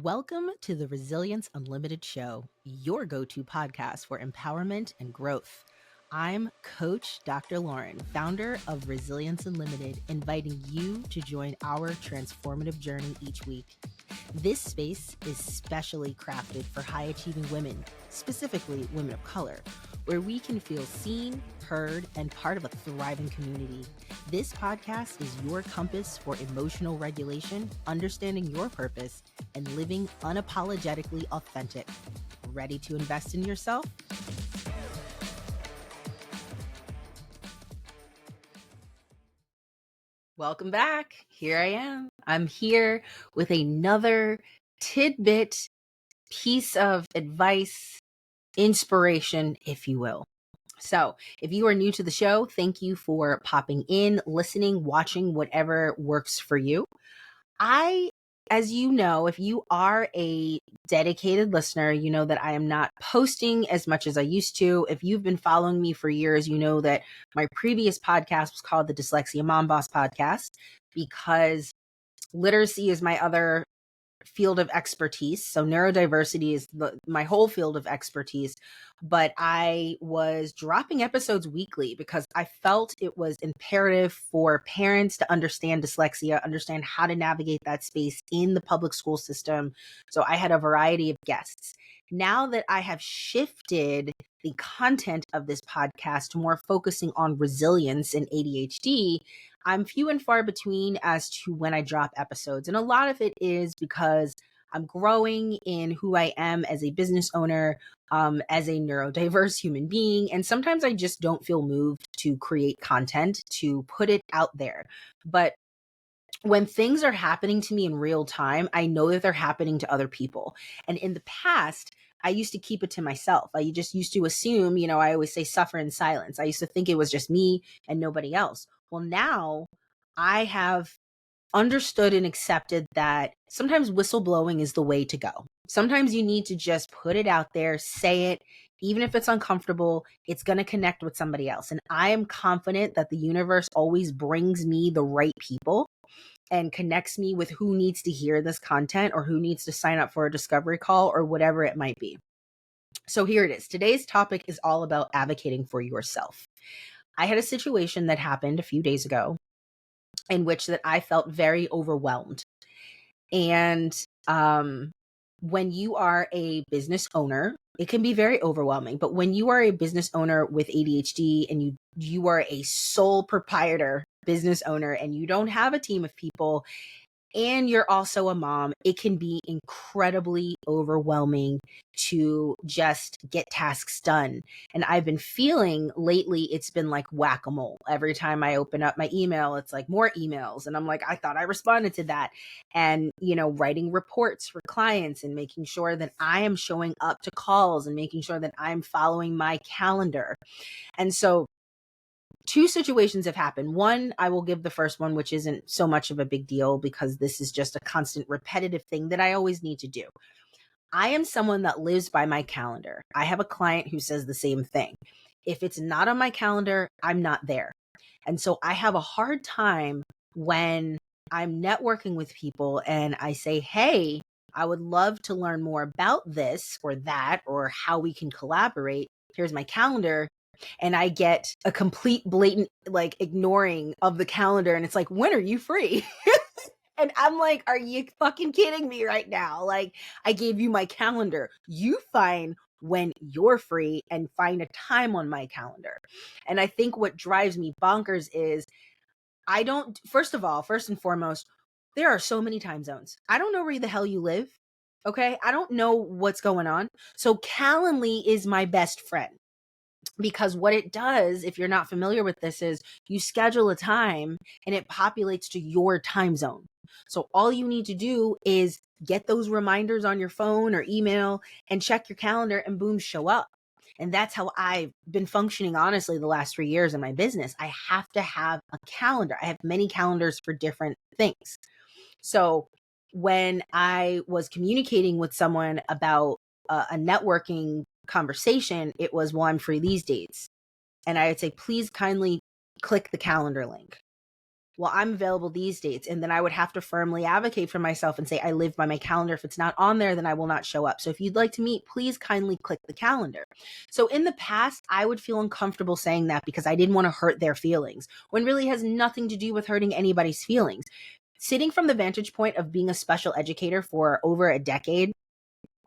Welcome to the Resilience Unlimited Show, your go-to podcast for empowerment and growth. I'm Coach Dr. Lauren, founder of Resilience Unlimited, inviting you to join our transformative journey each week. This space is specially crafted for high-achieving women, specifically women of color, where we can feel seen, heard, and part of a thriving community. This podcast is your compass for emotional regulation, understanding your purpose, and living unapologetically authentic. Ready to invest in yourself? Welcome back. Here I am. I'm here with another tidbit, piece of advice, inspiration, if you will. So, if you are new to the show, thank you for popping in, listening, watching, whatever works for you. As you know, if you are a dedicated listener, you know that I am not posting as much as I used to. If you've been following me for years, you know that my previous podcast was called the Dyslexia Mom Boss Podcast because literacy is my other field of expertise. So neurodiversity is my whole field of expertise. But I was dropping episodes weekly because I felt it was imperative for parents to understand dyslexia, understand how to navigate that space in the public school system. So I had a variety of guests. Now that I have shifted the content of this podcast to more focusing on resilience and ADHD, I'm few and far between as to when I drop episodes. And a lot of it is because I'm growing in who I am as a business owner, as a neurodiverse human being. And sometimes I just don't feel moved to create content, to put it out there. But when things are happening to me in real time, I know that they're happening to other people. And in the past, I used to keep it to myself. I just used to assume, I always say suffer in silence. I used to think it was just me and nobody else. Well, now I have understood and accepted that sometimes whistleblowing is the way to go. Sometimes you need to just put it out there, say it, even if it's uncomfortable, it's going to connect with somebody else. And I am confident that the universe always brings me the right people and connects me with who needs to hear this content or who needs to sign up for a discovery call or whatever it might be. So here it is. Today's topic is all about advocating for yourself. I had a situation that happened a few days ago in which that I felt very overwhelmed. And when you are a business owner, it can be very overwhelming. But when you are a business owner with ADHD and you are a sole proprietor business owner and you don't have a team of people and you're also a mom, it can be incredibly overwhelming to just get tasks done. And I've been feeling lately, it's been like whack-a-mole. Every time I open up my email, it's like more emails. And I'm like, I thought I responded to that. And, writing reports for clients and making sure that I am showing up to calls and making sure that I'm following my calendar. And so two situations have happened. One, I will give the first one, which isn't so much of a big deal because this is just a constant repetitive thing that I always need to do. I am someone that lives by my calendar. I have a client who says the same thing. If it's not on my calendar, I'm not there. And so I have a hard time when I'm networking with people and I say, hey, I would love to learn more about this or that or how we can collaborate. Here's my calendar. And I get a complete blatant ignoring of the calendar. And it's like, when are you free? And I'm like, are you fucking kidding me right now? Like, I gave you my calendar. You find when you're free and find a time on my calendar. And I think what drives me bonkers is first and foremost, there are so many time zones. I don't know where the hell you live. Okay. I don't know what's going on. So Calendly is my best friend. Because what it does, if you're not familiar with this, is you schedule a time and it populates to your time zone. So all you need to do is get those reminders on your phone or email and check your calendar and boom, show up. And that's how I've been functioning, honestly, the last 3 years in my business. I have to have a calendar. I have many calendars for different things. So when I was communicating with someone about a networking conversation, it was, well, I'm free these dates. And I would say, please kindly click the calendar link. well, I'm available these dates. And then I would have to firmly advocate for myself and say, I live by my calendar. If it's not on there, then I will not show up. So if you'd like to meet, please kindly click the calendar. So in the past, I would feel uncomfortable saying that because I didn't want to hurt their feelings, when really has nothing to do with hurting anybody's feelings. Sitting from the vantage point of being a special educator for over a decade,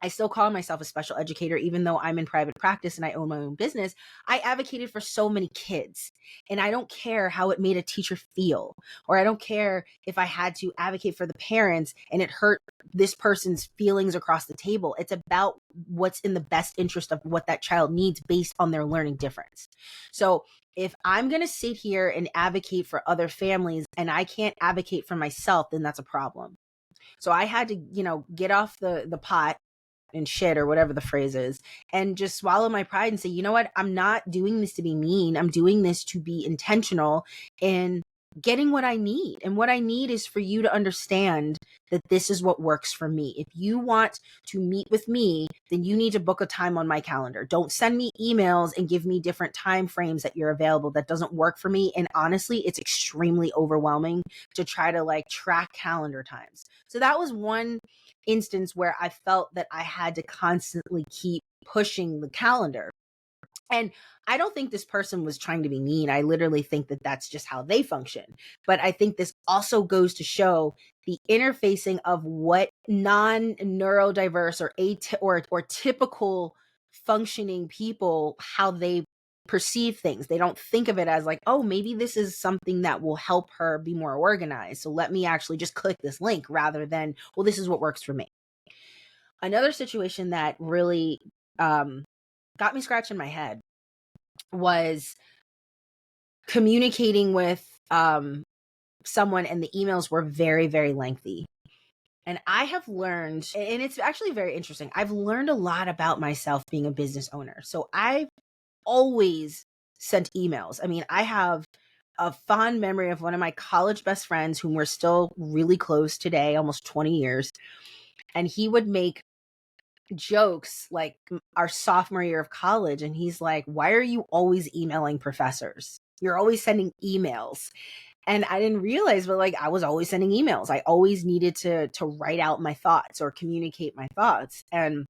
I still call myself a special educator, even though I'm in private practice and I own my own business. I advocated for so many kids, and I don't care how it made a teacher feel, or I don't care if I had to advocate for the parents and it hurt this person's feelings across the table. It's about what's in the best interest of what that child needs based on their learning difference. So if I'm going to sit here and advocate for other families and I can't advocate for myself, then that's a problem. So I had to, get off the pot and shit, or whatever the phrase is, and just swallow my pride and say, you know what, I'm not doing this to be mean. I'm doing this to be intentional in getting what I need. And what I need is for you to understand that this is what works for me. If you want to meet with me, then you need to book a time on my calendar. Don't send me emails and give me different time frames that you're available. That doesn't work for me. And honestly, it's extremely overwhelming to try to track calendar times. So that was one instance where I felt that I had to constantly keep pushing the calendar. And I don't think this person was trying to be mean. I literally think that that's just how they function. But I think this also goes to show the interfacing of what non-neurodiverse or typical functioning people, how they perceive things. They don't think of it as oh, maybe this is something that will help her be more organized. So let me actually just click this link rather than, well, this is what works for me. Another situation that really got me scratching my head was communicating with someone, and the emails were very, very lengthy. And I have learned, and it's actually very interesting, I've learned a lot about myself being a business owner. So I've always sent emails. I mean, I have a fond memory of one of my college best friends whom we're still really close today, almost 20 years. And he would make jokes our sophomore year of college, and he's like, why are you always emailing professors? You're always sending emails. And I didn't realize, but I was always sending emails. I always needed to write out my thoughts or communicate my thoughts. And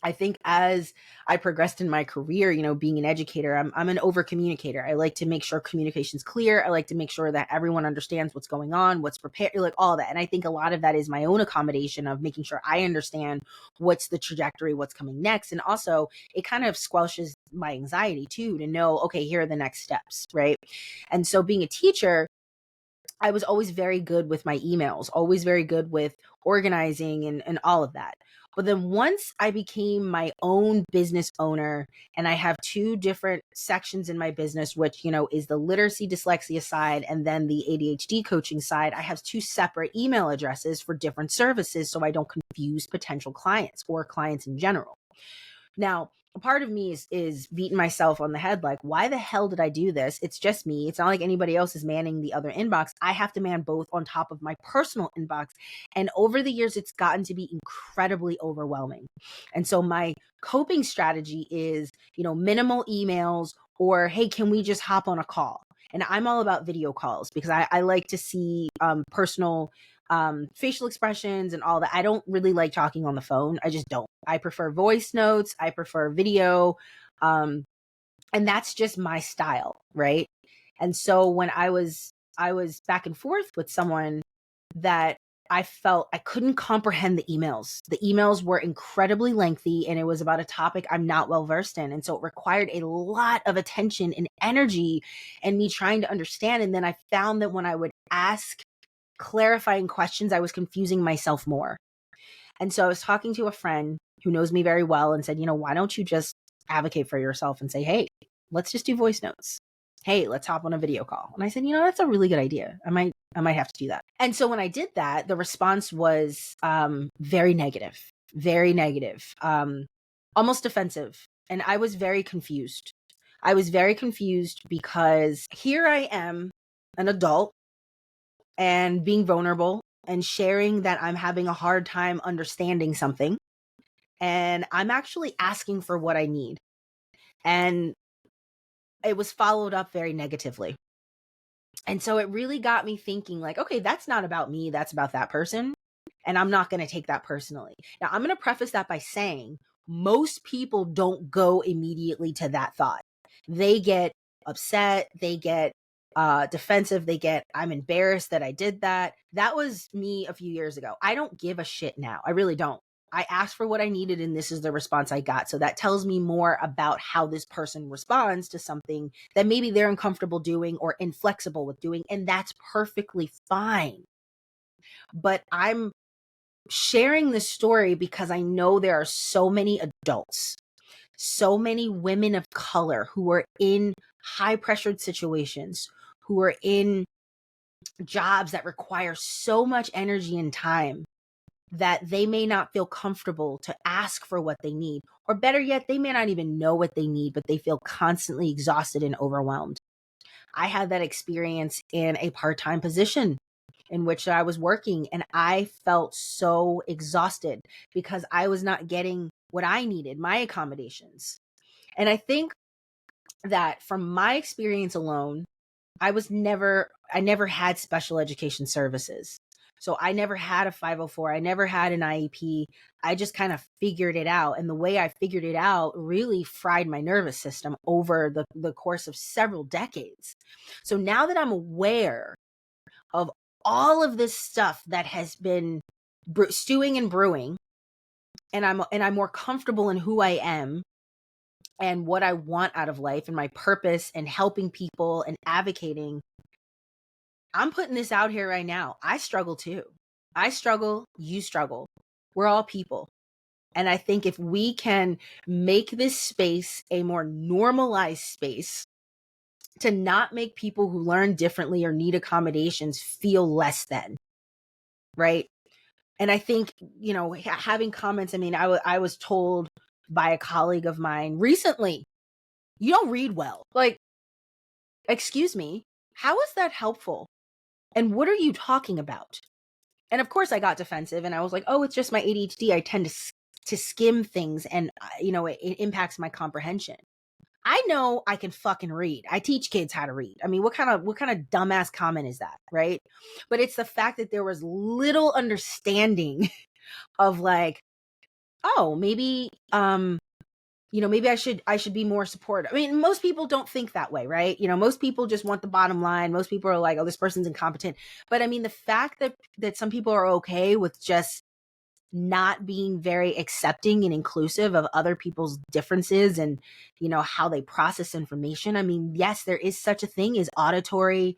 I think as I progressed in my career, being an educator, I'm an over communicator. I like to make sure communication's clear. I like to make sure that everyone understands what's going on, what's prepared, all that. And I think a lot of that is my own accommodation of making sure I understand what's the trajectory, what's coming next. And also it kind of squelches my anxiety too, to know, okay, here are the next steps, right? And so being a teacher, I was always very good with my emails, always very good with organizing and all of that. But then once I became my own business owner, and I have two different sections in my business, which, is the literacy dyslexia side and then the ADHD coaching side, I have two separate email addresses for different services so I don't confuse potential clients or clients in general. Now, a part of me is beating myself on the head, why the hell did I do this? It's just me. It's not like anybody else is manning the other inbox. I have to man both on top of my personal inbox. And over the years, it's gotten to be incredibly overwhelming. And so my coping strategy is, minimal emails, or, hey, can we just hop on a call? And I'm all about video calls because I like to see personal facial expressions and all that. I don't really like talking on the phone. I just don't. I prefer voice notes. I prefer video. And that's just my style, right? And so when I was back and forth with someone that I felt I couldn't comprehend the emails. The emails were incredibly lengthy, and it was about a topic I'm not well versed in. And so it required a lot of attention and energy and me trying to understand. And then I found that when I would ask clarifying questions, I was confusing myself more. And so I was talking to a friend who knows me very well and said, why don't you just advocate for yourself and say, hey, let's just do voice notes. Hey, let's hop on a video call. And I said, that's a really good idea. I might have to do that. And so when I did that, the response was very negative, almost defensive. And I was very confused. I was very confused because here I am, an adult, and being vulnerable and sharing that I'm having a hard time understanding something. And I'm actually asking for what I need. And it was followed up very negatively. And so it really got me thinking like, okay, that's not about me. That's about that person. And I'm not going to take that personally. Now, I'm going to preface that by saying most people don't go immediately to that thought. They get upset. They get defensive. They get, I'm embarrassed that I did that. That was me a few years ago. I don't give a shit now. I really don't. I asked for what I needed and this is the response I got. So that tells me more about how this person responds to something that maybe they're uncomfortable doing or inflexible with doing. And that's perfectly fine. But I'm sharing this story because I know there are so many adults, so many women of color who are in high pressured situations, who are in jobs that require so much energy and time that they may not feel comfortable to ask for what they need. Or better yet, they may not even know what they need, but they feel constantly exhausted and overwhelmed. I had that experience in a part-time position in which I was working, and I felt so exhausted because I was not getting what I needed, my accommodations. And I think that from my experience alone, I never had special education services. So I never had a 504. I never had an IEP. I just kind of figured it out. And the way I figured it out really fried my nervous system over the course of several decades. So now that I'm aware of all of this stuff that has been stewing and brewing, and I'm more comfortable in who I am and what I want out of life and my purpose and helping people and advocating, I'm putting this out here right now. I struggle too. I struggle, you struggle. We're all people. And I think if we can make this space a more normalized space to not make people who learn differently or need accommodations feel less than, right? And I think, having comments, I mean, I was told by a colleague of mine recently, you don't read well. Like, excuse me, how is that helpful? And what are you talking about? And of course I got defensive and I was like, oh, it's just my ADHD. I tend to skim things and, it impacts my comprehension. I know I can fucking read. I teach kids how to read. I mean, what kind of dumbass comment is that, right? But it's the fact that there was little understanding of like, oh, maybe, maybe I should be more supportive. I mean, most people don't think that way, right? Most people just want the bottom line. Most people are like, oh, this person's incompetent. But I mean, the fact that some people are okay with just not being very accepting and inclusive of other people's differences and, how they process information. I mean, yes, there is such a thing as auditory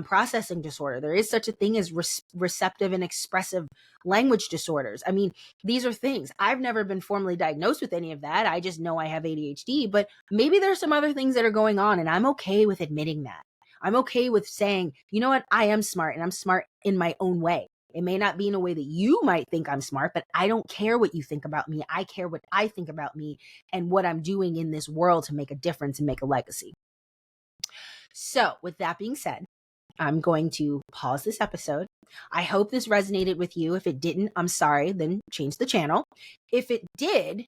processing disorder. There is such a thing as receptive and expressive language disorders. I mean, these are things. I've never been formally diagnosed with any of that. I just know I have ADHD, but maybe there's some other things that are going on, and I'm okay with admitting that. I'm okay with saying, you know what, I am smart, and I'm smart in my own way. It may not be in a way that you might think I'm smart, but I don't care what you think about me. I care what I think about me and what I'm doing in this world to make a difference and make a legacy. So with that being said, I'm going to pause this episode. I hope this resonated with you. If it didn't, I'm sorry, then change the channel. If it did,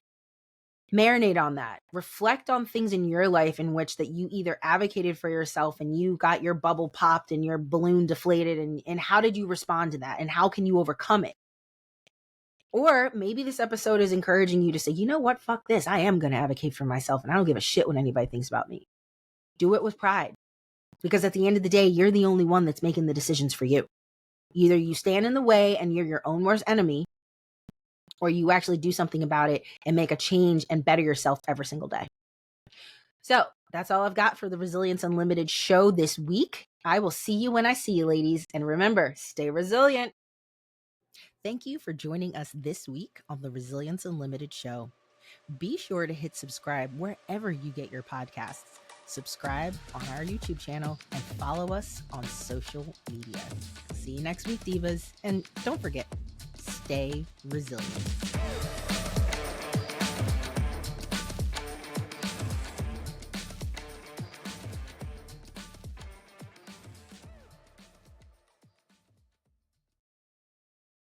marinate on that. Reflect on things in your life in which that you either advocated for yourself and you got your bubble popped and your balloon deflated, and how did you respond to that? And how can you overcome it? Or maybe this episode is encouraging you to say, you know what, fuck this. I am going to advocate for myself and I don't give a shit what anybody thinks about me. Do it with pride. Because at the end of the day, you're the only one that's making the decisions for you. Either you stand in the way and you're your own worst enemy, or you actually do something about it and make a change and better yourself every single day. So that's all I've got for the Resilience Unlimited show this week. I will see you when I see you, ladies. And remember, stay resilient. Thank you for joining us this week on the Resilience Unlimited show. Be sure to hit subscribe wherever you get your podcasts. Subscribe on our YouTube channel and follow us on social media. See you next week, divas. And don't forget, stay resilient.